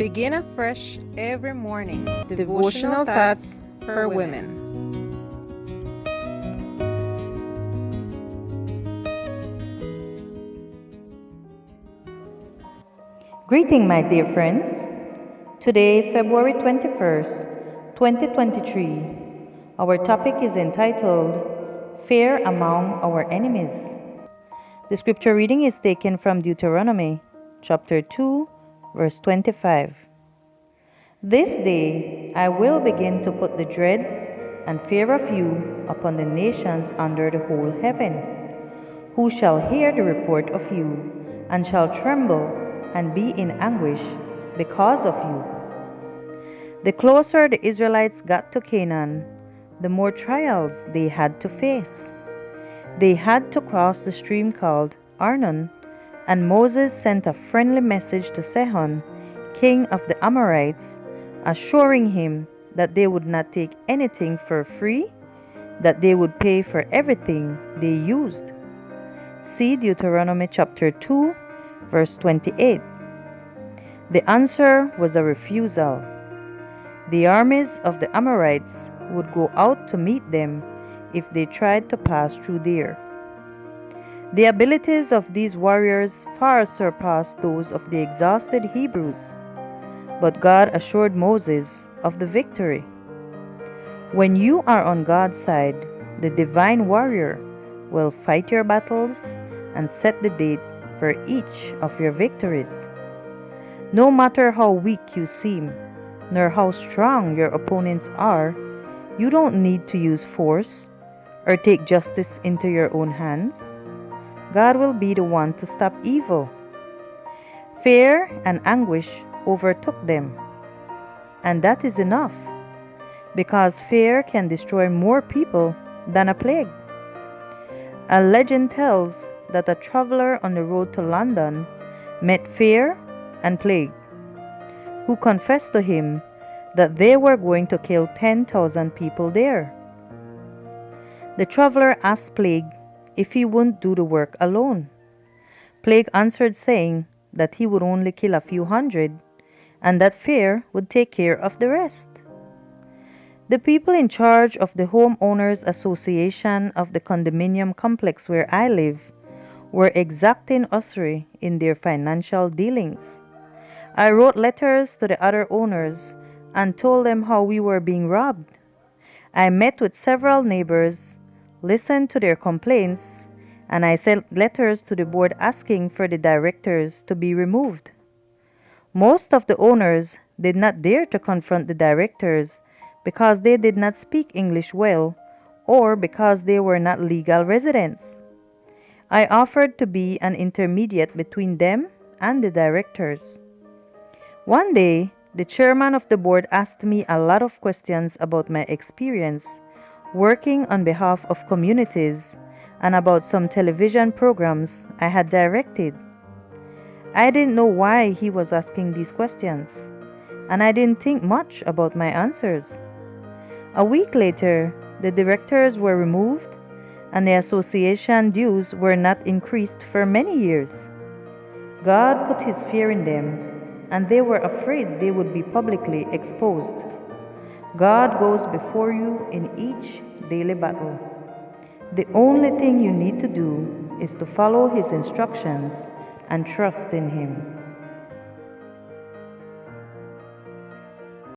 Begin afresh every morning. Devotional thoughts for women. Greeting, my dear friends. Today, February 21st, 2023, our topic is entitled Fear Among Our Enemies. The scripture reading is taken from Deuteronomy chapter 2, verse 25. This day I will begin to put the dread and fear of you upon the nations under the whole heaven, who shall hear the report of you, and shall tremble and be in anguish because of you. The closer the Israelites got to Canaan, the more trials they had to face. They had to cross the stream called Arnon, and Moses sent a friendly message to Sihon, king of the Amorites, assuring him that they would not take anything for free, that they would pay for everything they used. See Deuteronomy chapter 2, verse 28. The answer was a refusal. The armies of the Amorites would go out to meet them if they tried to pass through there. The abilities of these warriors far surpassed those of the exhausted Hebrews, but God assured Moses of the victory. When you are on God's side, the divine warrior will fight your battles and set the date for each of your victories. No matter how weak you seem, nor how strong your opponents are, you don't need to use force or take justice into your own hands. God will be the one to stop evil. Fear and anguish overtook them, and that is enough, because fear can destroy more people than a plague. A legend tells that a traveler on the road to London met fear and plague, who confessed to him that they were going to kill 10,000 people there. The traveler asked Plague if he wouldn't do the work alone. Plague answered saying that he would only kill a few hundred, and that fear would take care of the rest. The people in charge of the Homeowners Association of the condominium complex where I live were exacting usury in their financial dealings. I wrote letters to the other owners and told them how we were being robbed. I met with several neighbors, listened to their complaints, and I sent letters to the board asking for the directors to be removed. Most of the owners did not dare to confront the directors because they did not speak English well or because they were not legal residents. I offered to be an intermediate between them and the directors. One day, the chairman of the board asked me a lot of questions about my experience working on behalf of communities and about some television programs I had directed. I didn't know why he was asking these questions, and I didn't think much about my answers. A week later, the directors were removed, and the association dues were not increased for many years. God put his fear in them, and they were afraid they would be publicly exposed. God goes before you in each daily battle. The only thing you need to do is to follow his instructions and trust in him.